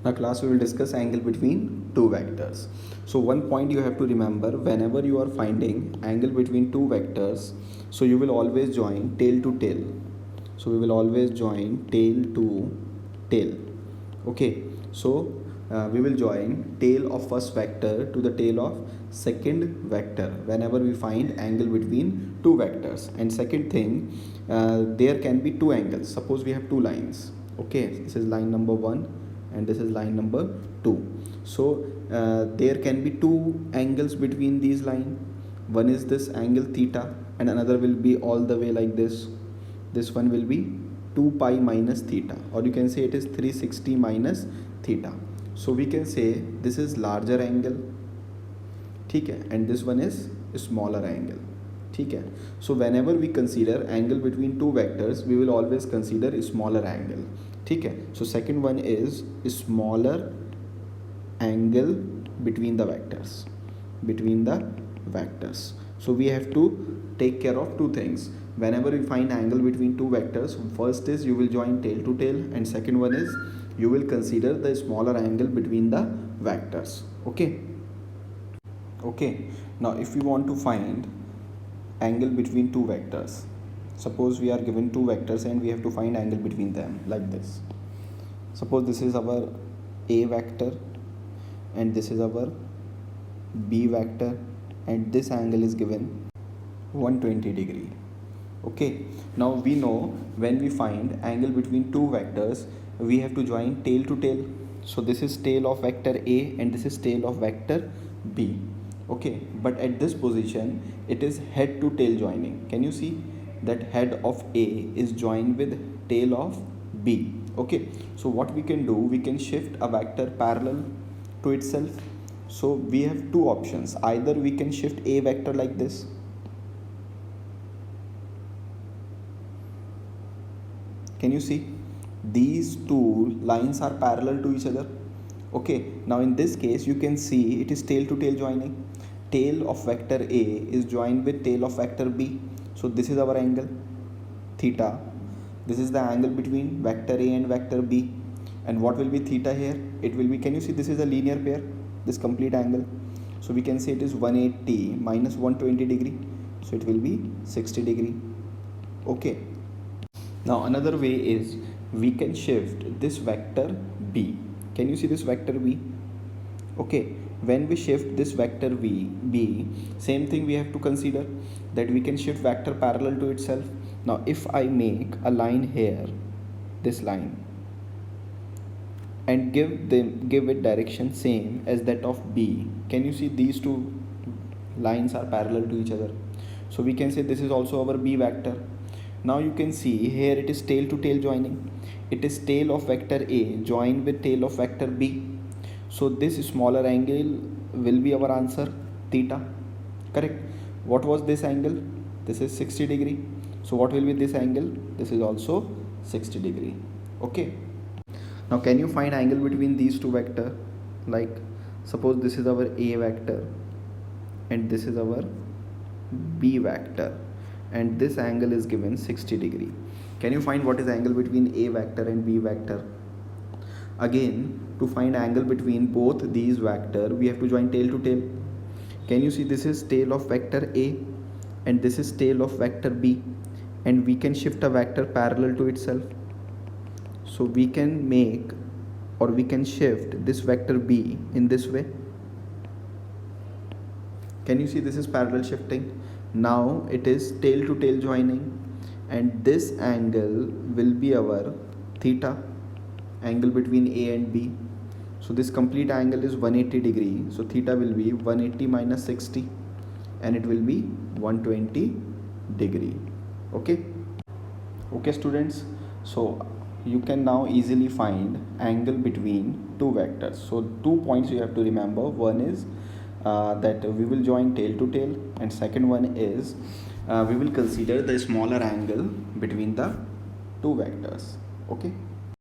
Now class we will discuss angle between two vectors. So one point you have to remember, whenever you are finding angle between two vectors, so you will always join tail to tail. So we will always join tail to tail. Okay, so we will join tail of first vector to the tail of second vector whenever we find angle between two vectors. And second thing, there can be two angles. Suppose we have two lines. Okay, this is line number 1 and this is line number 2. So there can be two angles between these lines. One is this angle theta and another will be all the way like this. This one will be 2 pi minus theta, or you can say it is 360 minus theta. So we can say this is larger angle, ठीक है, and this one is smaller angle, ठीक है. So whenever we consider angle between two vectors, we will always consider smaller angle, ठीक है. So second one is smaller angle between the vectors. So we have to take care of two things. Whenever we find angle between two vectors, first is you will join tail to tail, and second one is you will consider the smaller angle between the vectors. Okay, now if we want to find angle between two vectors, suppose we are given two vectors and we have to find angle between them like this. Suppose this is our A vector and this is our B vector, and this angle is given 120 degree. Okay, now we know when we find angle between two vectors, we have to join tail to tail. So this is tail of vector A and this is tail of vector B. Okay, but at this position it is head to tail joining. Can you see that head of A is joined with tail of B? Okay, so what we can do, we can shift a vector parallel to itself. So we have two options. Either we can shift A vector like this, can you see these two lines are parallel to each other? Okay, now in this case you can see it is tail to tail joining. Tail of vector A is joined with tail of vector B. So this is our angle theta. This is the angle between vector A and vector B. And what will be theta here? It will be, can you see this is a linear pair, this complete angle. So we can say it is 180 minus 120 degree. So it will be 60 degree. Okay. Now another way is we can shift this vector B. Can you see this vector B? Okay, when we shift this vector B, same thing we have to consider, that we can shift vector parallel to itself. Now if I make a line here, this line, and give it direction same as that of B, can you see these two lines are parallel to each other? So we can say this is also our B vector. Now you can see here it is tail to tail joining. It is tail of vector A joined with tail of vector B. So this smaller angle will be our answer, theta. Correct. What was this angle? This is 60 degree. So what will be this angle? This is also 60 degree. Okay. Now can you find angle between these two vectors? Like suppose this is our A vector and this is our B vector, and this angle is given 60 degree. Can you find what is angle between A vector and B vector? Again, to find angle between both these vector, we have to join tail to tail. Can you see this is tail of vector A and this is tail of vector B, and we can shift a vector parallel to itself. So we can make, or we can shift this vector B in this way. Can you see this is parallel shifting? Now it is tail to tail joining, and this angle will be our theta, angle between A and B. So this complete angle is 180 degree. So theta will be 180 minus 60 and it will be 120 degree. Okay. Okay students, so you can now easily find angle between two vectors. So 2 points you have to remember. One is that we will join tail to tail, and second one is we will consider the smaller angle between the two vectors. Okay.